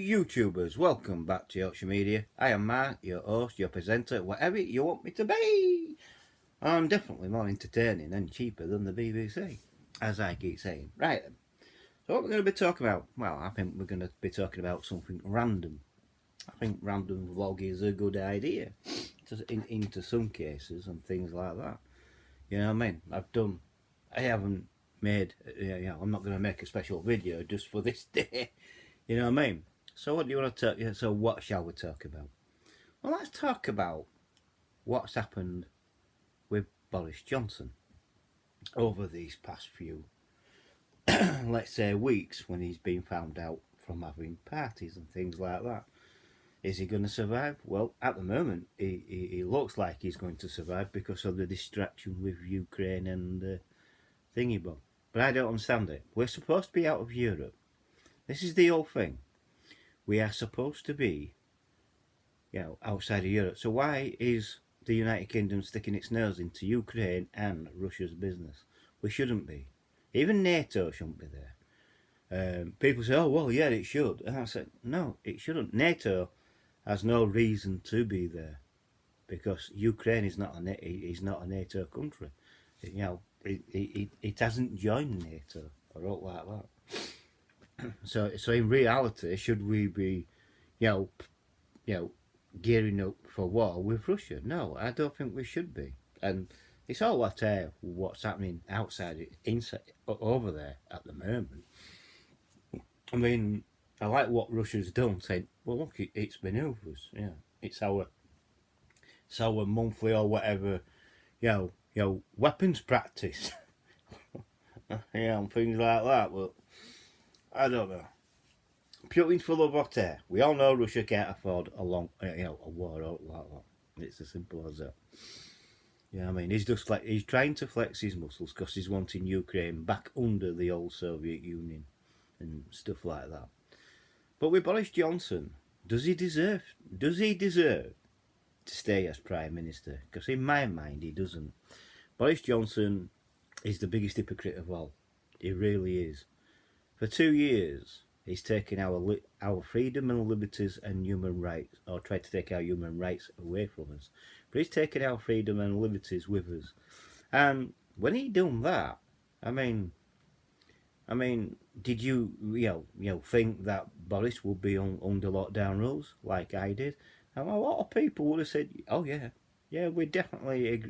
YouTubers, welcome back to Yorkshire Media. I am Mark, your host, your presenter, whatever you want me to be. I'm definitely more entertaining and cheaper than the BBC, as I keep saying. Right then, so what we're going to be talking about? Well, I think we're going to be talking about something random. I think random vlog is a good idea, into some cases and things like that. You know what I mean? I haven't made, I'm not going to make a special video just for this day. You know what I mean? So what do you want to talk? So what shall we talk about? Well, let's talk about what's happened with Boris Johnson over these past few, let's say, weeks, when he's been found out from having parties and things like that. Is he going to survive? Well, at the moment, he looks like he's going to survive because of the distraction with Ukraine and thingy bob. But I don't understand it. We're supposed to be out of Europe. This is the whole thing. We are supposed to be, outside of Europe. So why is the United Kingdom sticking its nose into Ukraine and Russia's business? We shouldn't be. Even NATO shouldn't be there. People say, oh, well, yeah, it should. And I said, no, it shouldn't. NATO has no reason to be there because Ukraine is not a NATO country. It hasn't joined NATO or all like that. So in reality, should we be, gearing up for war with Russia? No, I don't think we should be. And it's all that what's happening outside, inside, over there at the moment. I mean, I like what Russia's done, saying, well, look, it's maneuvers. Yeah, it's our monthly or whatever, weapons practice. And things like that. But I don't know. Putin's full of hot air. We all know Russia can't afford a war like that. It's as simple as that. Yeah, I mean, he's trying to flex his muscles because he's wanting Ukraine back under the old Soviet Union and stuff like that. But with Boris Johnson, does he deserve to stay as Prime Minister? Because in my mind, he doesn't. Boris Johnson is the biggest hypocrite of all. He really is. For 2 years, he's taken our freedom and liberties and human rights, or tried to take our human rights away from us. But he's taken our freedom and liberties with us. And when he done that, I mean, did you think that Boris would be under lockdown rules like I did? And a lot of people would have said, "Oh yeah, we definitely,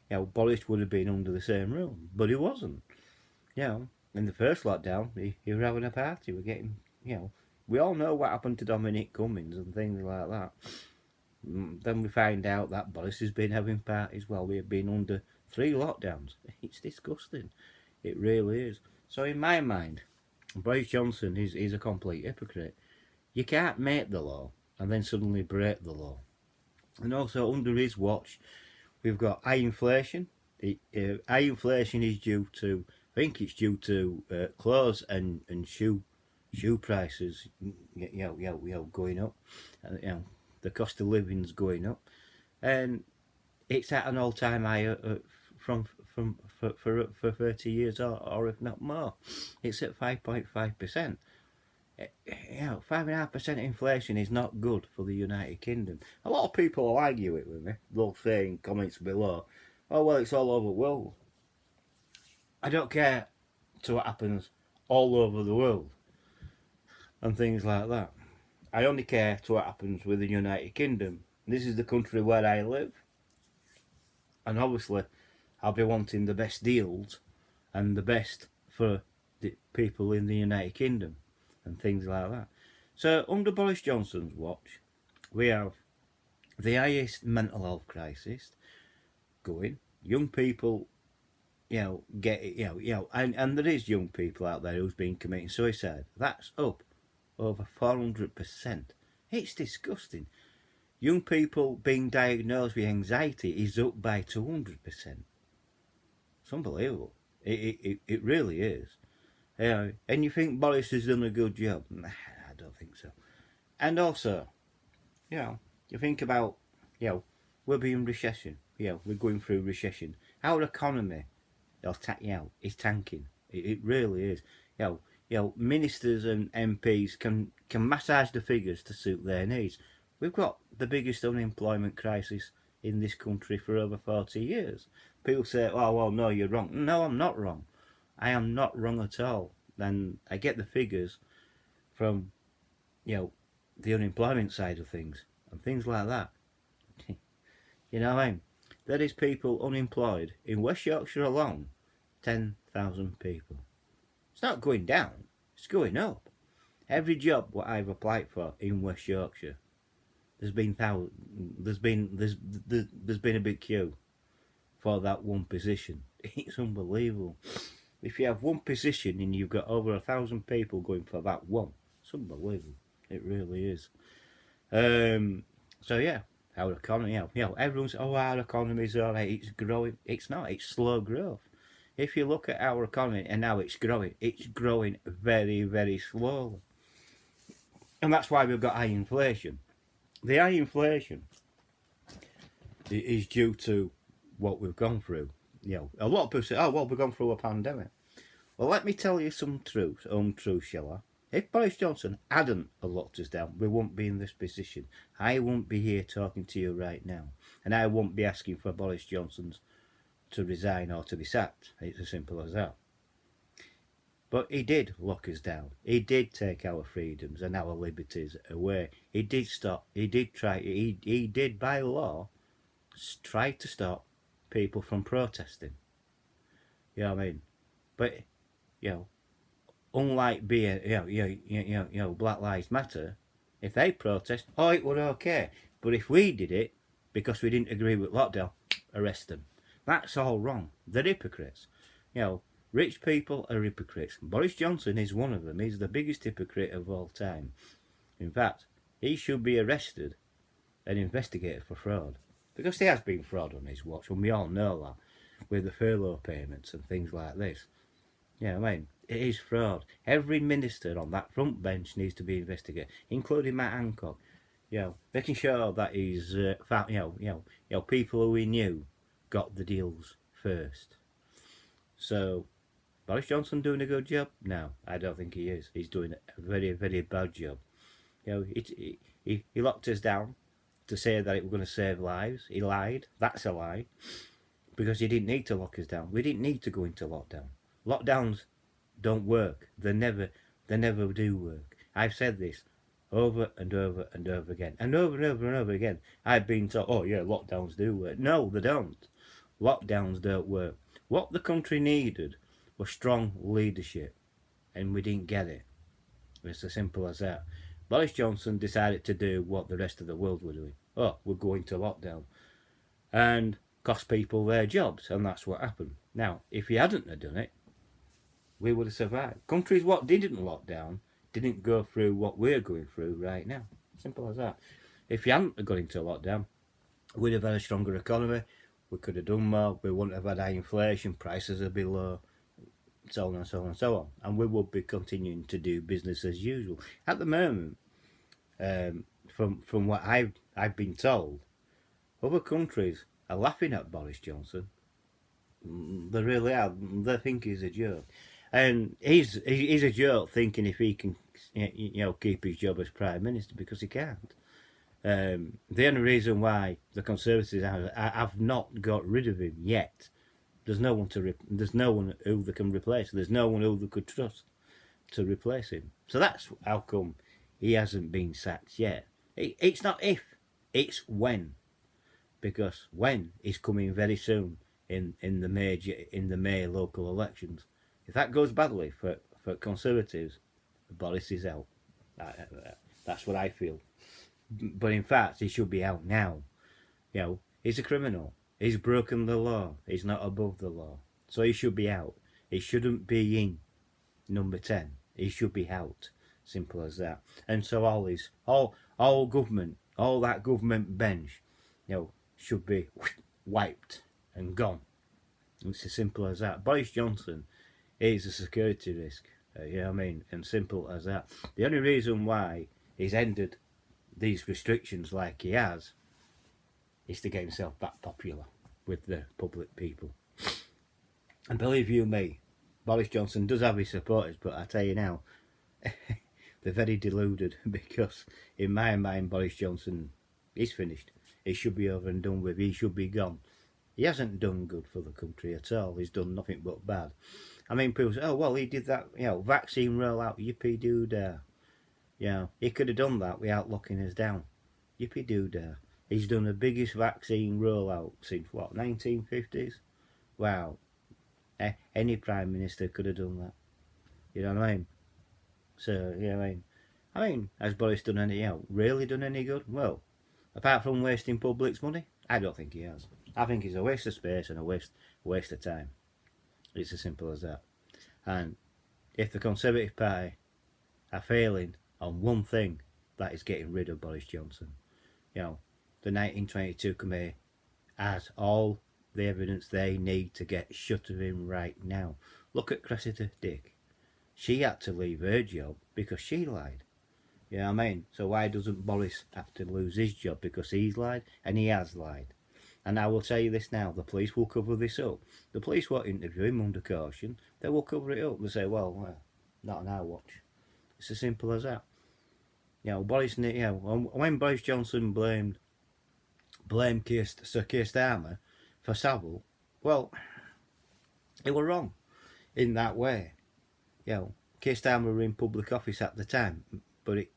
Boris would have been under the same rule," but he wasn't. In the first lockdown, he was having a party. We're getting, we all know what happened to Dominic Cummings and things like that. Then we find out that Boris has been having parties while we have been under 3 lockdowns. It's disgusting. It really is. So in my mind, Boris Johnson is a complete hypocrite. You can't make the law and then suddenly break the law. And also under his watch, we've got high inflation. High inflation is due to, I think it's due to clothes and shoe prices, going up. The cost of living's going up, and it's at an all-time high for 30 years or if not more. It's at 5.5%. 5.5% inflation is not good for the United Kingdom. A lot of people will argue it with me. They'll say in comments below, "Oh well, it's all over the world." I don't care to what happens all over the world and things like that. I only care to what happens with the United Kingdom. This is the country where I live, and obviously I'll be wanting the best deals and the best for the people in the United Kingdom and things like that. So under Boris Johnson's watch, we have the highest mental health crisis going. Young people, and there is young people out there who's been committing suicide. That's up over 400%. It's disgusting. Young people being diagnosed with anxiety is up by 200%. It's unbelievable. It really is. And you think Boris has done a good job? Nah, I don't think so. And also, you think about, we'll be in recession. We're going through recession. Our economy, is tanking. It really is. ministers and MPs can massage the figures to suit their needs. We've got the biggest unemployment crisis in this country for over 40 years. People say, oh, well, no, you're wrong. No, I'm not wrong. I am not wrong at all. And I get the figures from, the unemployment side of things and things like that. You know what I mean? There is people unemployed in West Yorkshire alone, 10,000 people. It's not going down, it's going up. Every job what I've applied for in West Yorkshire, there's been a big queue for that one position. It's unbelievable. If you have one position and you've got over 1,000 people going for that one, it's unbelievable. It really is. So yeah, our economy, everyone's, our economy's alright, it's growing. It's not, it's slow growth. If you look at our economy and now it's growing very, very slowly. And that's why we've got high inflation. The high inflation is due to what we've gone through. A lot of people say, oh, well, we've gone through a pandemic. Well, let me tell you some truth, shall I? If Boris Johnson hadn't locked us down, we wouldn't be in this position. I wouldn't be here talking to you right now. And I wouldn't be asking for Boris Johnson to resign or to be sacked. It's as simple as that. But he did lock us down. He did take our freedoms and our liberties away. He did stop. He did try. He did by law try to stop people from protesting. You know what I mean? But unlike being Black Lives Matter, if they protest, it was okay. But if we did it because we didn't agree with lockdown, arrest them. That's all wrong. They're hypocrites. Rich people are hypocrites. Boris Johnson is one of them. He's the biggest hypocrite of all time. In fact, he should be arrested and investigated for fraud. Because there has been fraud on his watch, and we all know that, with the furlough payments and things like this. You know what I mean? It is fraud. Every minister on that front bench needs to be investigated, including Matt Hancock. Making sure that he's, people who he knew got the deals first. So, Boris Johnson doing a good job? No, I don't think he is. He's doing a very, very bad job. He locked us down to say that it was going to save lives. He lied. That's a lie. Because he didn't need to lock us down. We didn't need to go into lockdown. Lockdowns don't work. They never do work. I've said this over and over and over again. And over and over and over again. I've been told, lockdowns do work. No, they don't. Lockdowns don't work. What the country needed was strong leadership. And we didn't get it. It's as simple as that. Boris Johnson decided to do what the rest of the world were doing. We're going to lockdown. And cost people their jobs. And that's what happened. Now, if he hadn't have done it, we would have survived. Countries what didn't lock down didn't go through what we're going through right now. Simple as that. If you hadn't got into lockdown, we'd have had a stronger economy. We could have done more. We wouldn't have had high inflation. Prices would be low. So on and so on and so on. And we would be continuing to do business as usual. At the moment, from what I've been told, other countries are laughing at Boris Johnson. They really are. They think he's a joke. And he's a joke thinking if he can keep his job as Prime Minister, because he can't. The only reason why the Conservatives have not got rid of him yet, there's no one who they can replace. There's no one who they could trust to replace him. So that's how come he hasn't been sacked yet. It's not if, it's when, because when is coming very soon in the May local elections. If that goes badly for Conservatives, Boris is out. That's what I feel. But in fact, he should be out now. He's a criminal. He's broken the law. He's not above the law. So he should be out. He shouldn't be in number 10. He should be out. Simple as that. And so all government, all that government bench, should be wiped and gone. It's as simple as that. Boris Johnson is a security risk. You know what I mean? And simple as that. The only reason why he's ended these restrictions like he has is to get himself back popular with the public people. And believe you me, Boris Johnson does have his supporters, but I tell you now, they're very deluded because, in my mind, Boris Johnson is finished. He should be over and done with. He should be gone. He hasn't done good for the country at all. He's done nothing but bad. I mean, people say, oh, well, he did that, vaccine rollout, yippee-doo-dah. He could have done that without locking us down. Yippee-doo-dah. He's done the biggest vaccine rollout since, 1950s? Wow. Any Prime Minister could have done that. You know what I mean? So, I mean, has Boris done any, really done any good? Well, apart from wasting public's money, I don't think he has. I think he's a waste of space and a waste of time. It's as simple as that. And if the Conservative Party are failing on one thing, that is getting rid of Boris Johnson. The 1922 committee has all the evidence they need to get shut of him right now. Look at Cressida Dick. She had to leave her job because she lied. You know what I mean? So why doesn't Boris have to lose his job because he's lied? And he has lied. And I will tell you this now, the police will cover this up. The police won't interview him under caution. They will cover it up. They'll say, well, not on our watch. It's as simple as that. Boris, when Boris Johnson blamed Sir Keir Starmer for Savile, well, it were wrong in that way. Keir Starmer were in public office at the time, but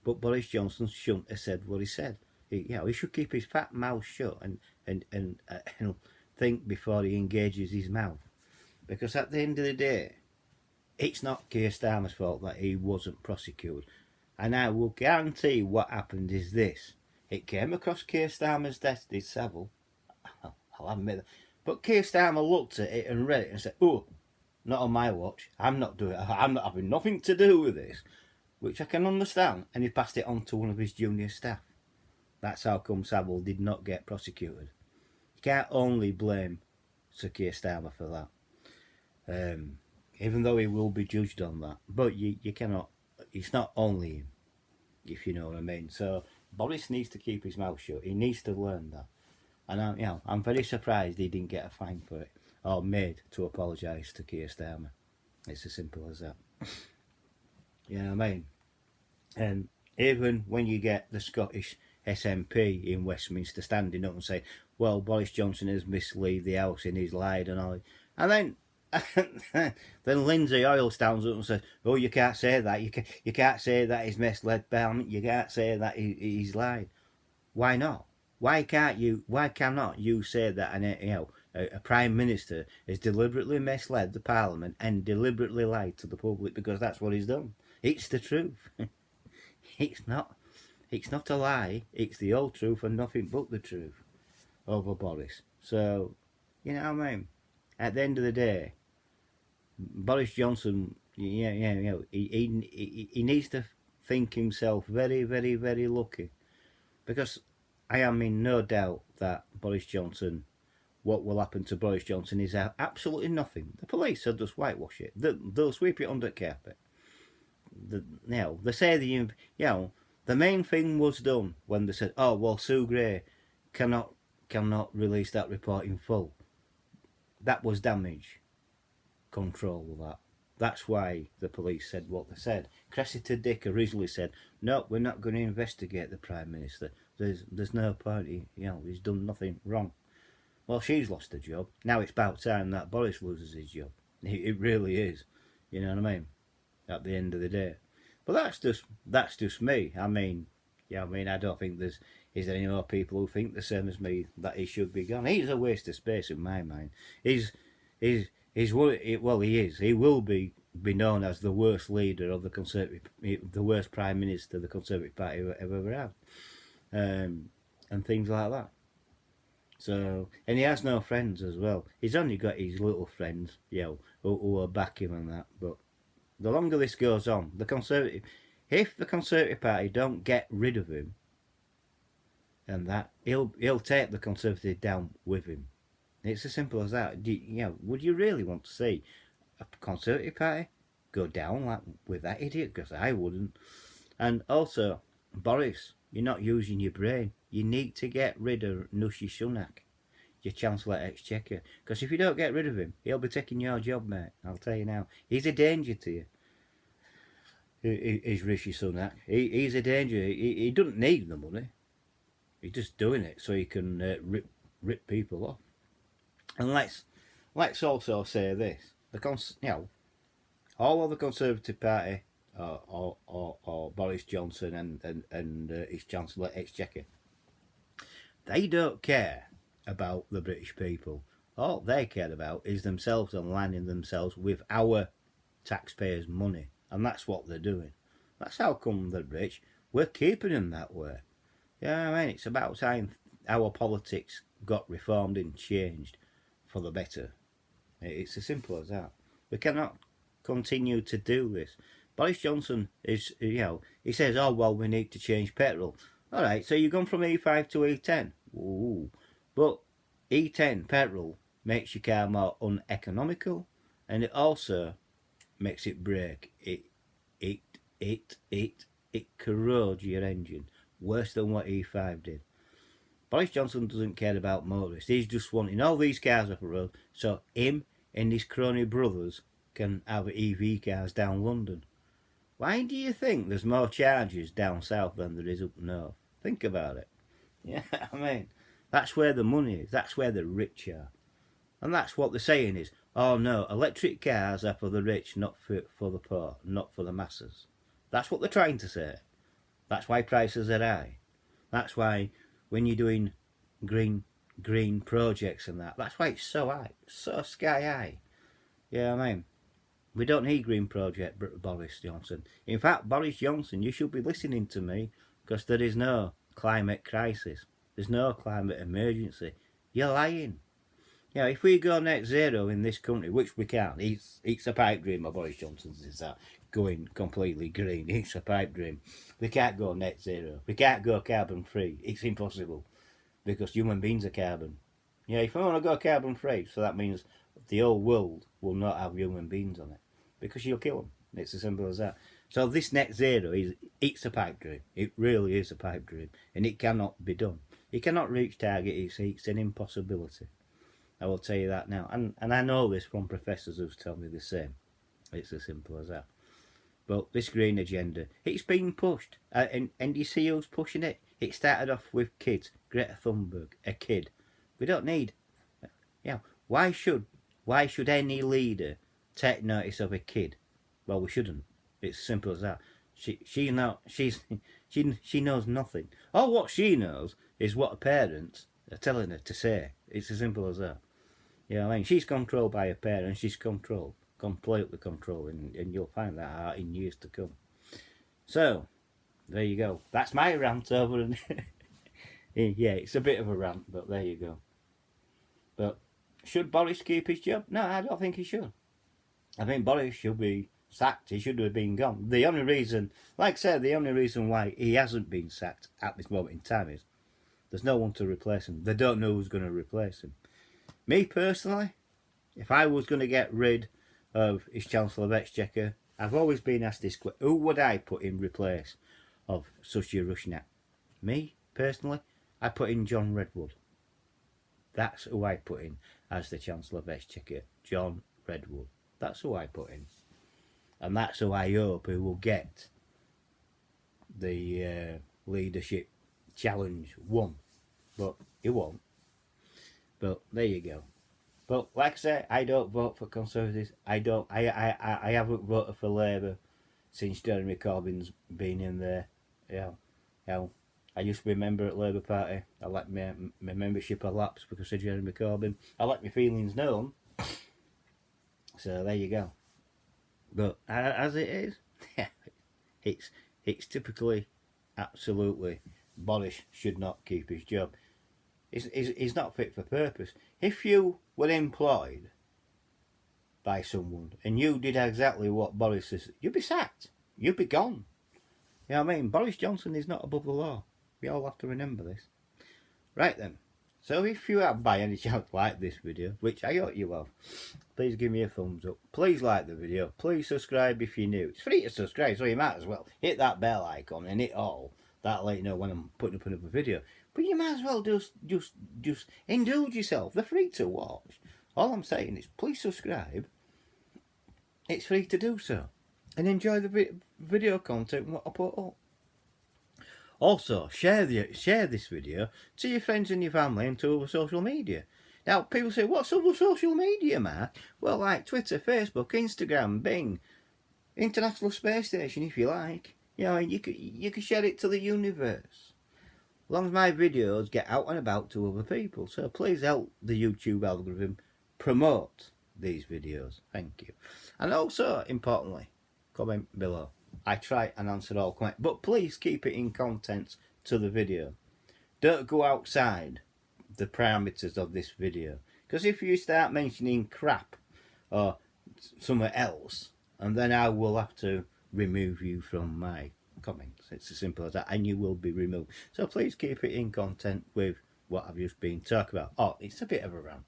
Boris Johnson shouldn't have said what he said. He should keep his fat mouth shut and think before he engages his mouth, because at the end of the day, it's not Keir Starmer's fault that he wasn't prosecuted. And I will guarantee what happened is this: it came across Keir Starmer's desk, did Savile. I'll admit that. But Keir Starmer looked at it and read it and said, "Oh, not on my watch. I'm not having nothing to do with this," which I can understand. And he passed it on to one of his junior staff. That's how come Savile did not get prosecuted. You can't only blame Sir Keir Starmer for that, even though he will be judged on that. But you cannot. It's not only him, if you know what I mean. So Boris needs to keep his mouth shut. He needs to learn that. And I'm very surprised he didn't get a fine for it, or made to apologise to Keir Starmer. It's as simple as that. You know what I mean? And even when you get the Scottish SNP in Westminster standing up and say, well, Boris Johnson has misled the House and he's lied and all, and then Lindsay Oil stands up and says, oh, you can't say that, you can't say that he's misled Parliament, you can't say that he's lied. Why not? Why cannot you say that a Prime Minister has deliberately misled the Parliament and deliberately lied to the public, because that's what he's done. It's the truth. It's not a lie, it's the old truth and nothing but the truth over Boris. So, you know what I mean? At the end of the day, Boris Johnson, he needs to think himself very, very, very lucky, because I am in no doubt that what will happen to Boris Johnson is absolutely nothing. The police will just whitewash it. They'll sweep it under the carpet. They say the main thing was done when they said, oh, well, Sue Gray cannot release that report in full. That was damage control of that. That's why the police said what they said. Cressida Dick originally said, no, we're not going to investigate the Prime Minister. There's no point, he's done nothing wrong. Well, she's lost her job. Now it's about time that Boris loses his job. It really is. You know what I mean? At the end of the day. But that's just me. I mean, I don't think is there any more people who think the same as me, that he should be gone. He's a waste of space in my mind. He is. He will be known as the worst leader of the Conservative, the worst Prime Minister the Conservative Party ever had, and things like that. So, and he has no friends as well. He's only got his little friends, who will back him and that. But the longer this goes on, if the Conservative Party don't get rid of him, and that he'll take the Conservative down with him. It's as simple as that. Would you really want to see a Conservative Party go down like with that idiot? Because I wouldn't. And also, Boris, you're not using your brain. You need to get rid of Nushi Sunak. your Chancellor Exchequer. Because if you don't get rid of him, he'll be taking your job, mate. I'll tell you now. He's a danger to you. He's Rishi Sunak. He's a danger. He doesn't need the money. He's just doing it so he can rip people off. And let's also say this: all of the Conservative Party or Boris Johnson and his Chancellor Exchequer, they don't care about the British people. All they care about is themselves and aligning themselves with our taxpayers' money, and that's what they're doing. That's how come they're rich. We're keeping them that way. Yeah, I mean, it's about time our politics got reformed and changed for the better. It's as simple as that. We cannot continue to do this. Boris Johnson is, he says, oh, well, we need to change petrol. All right, so you've gone from E5 to E10. Ooh. But E10 petrol makes your car more uneconomical, and it also makes it break. It corrodes your engine worse than what E5 did. Boris Johnson doesn't care about motorists. He's just wanting all these cars off the road so him and his crony brothers can have EV cars down London. Why do you think there's more charges down south than there is up north? Think about it. Yeah, I mean, that's where the money is. That's where the rich are. And that's what they're saying is, oh no, electric cars are for the rich, not for the poor, not for the masses. That's what they're trying to say. That's why prices are high. That's why when you're doing green projects and that's why it's so high, so sky high. Yeah, I mean, we don't need green project, Boris Johnson. In fact, Boris Johnson, you should be listening to me, because there is no climate crisis. There's no climate emergency. You're lying. You know, if we go net zero in this country, which we can't, it's a pipe dream of Boris Johnson's, is that going completely green. It's a pipe dream. We can't go net zero. We can't go carbon free. It's impossible, because human beings are carbon. Yeah, if we want to go carbon free, so that means the whole world will not have human beings on it, because you'll kill them. It's as simple as that. So this net zero it's a pipe dream. It really is a pipe dream, and it cannot be done. You cannot reach target. It's an impossibility. I will tell you that now, and I know this from professors who've told me the same. It's as simple as that. But this green agenda, it's being pushed, and you see who's pushing it. It started off with kids. Greta Thunberg, a kid. We don't need. Why should any leader take notice of a kid? Well, we shouldn't. It's as simple as that. She knows nothing. All what she knows is what her parents are telling her to say. It's as simple as that. I mean, she's controlled by her parents. She's completely controlled, and you'll find that out in years to come. So, there you go. That's my rant over. And yeah, it's a bit of a rant, but there you go. But should Boris keep his job? No, I don't think he should. I think Boris should be sacked. He should have been gone. The only reason, like I said, the only reason why he hasn't been sacked at this moment in time is there's no one to replace him. They don't know who's going to replace him. Me personally, if I was going to get rid of his Chancellor of Exchequer, I've always been asked this question: who would I put in replace of Sushya Rushnat? Me personally, I put in John Redwood. That's who I put in as the Chancellor of Exchequer, John Redwood. That's who I put in, and that's who I hope who will get the leadership challenge won, but he won't. But there you go. But like I say, I don't vote for Conservatives. I haven't voted for Labour since Jeremy Corbyn's been in there. I used to be a member at Labour Party. I let my membership elapse because of Jeremy Corbyn. I let my feelings known. So there you go. But as it is, it's typically, absolutely, Boris should not keep his job. He's not fit for purpose. If you were employed by someone and you did exactly what Boris says, you'd be sacked. You'd be gone. You know what I mean? Boris Johnson is not above the law. We all have to remember this. Right then. So if you have by any chance liked this video, which I hope you have, please give me a thumbs up. Please like the video. Please subscribe if you're new. It's free to subscribe, so you might as well hit that bell icon and hit all. That'll let you know when I'm putting up another video. But you might as well just indulge yourself. They're free to watch. All I'm saying is, please subscribe. It's free to do so, and enjoy the video content what I put up. Also, share this video to your friends and your family and to other social media. Now, people say, what's other social media, Mark? Well, like Twitter, Facebook, Instagram, Bing, International Space Station, if you like. You know, you can share it to the universe. As long as my videos get out and about to other people. So please help the YouTube algorithm promote these videos. Thank you. And also, importantly, comment below. I try and answer all comments, but please keep it in context to the video. Don't go outside the parameters of this video, because if you start mentioning crap or somewhere else, and then I will have to remove you from my comments. It's as simple as that, and you will be removed. So please keep it in content with what I've just been talking about. Oh, it's a bit of a rant.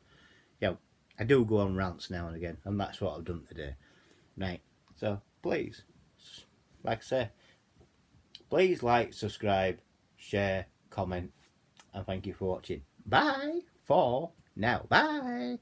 Yeah, I do go on rants now and again, and that's what I've done today. Right, so please, like I say, please like, subscribe, share, comment, and thank you for watching. Bye for now. Bye.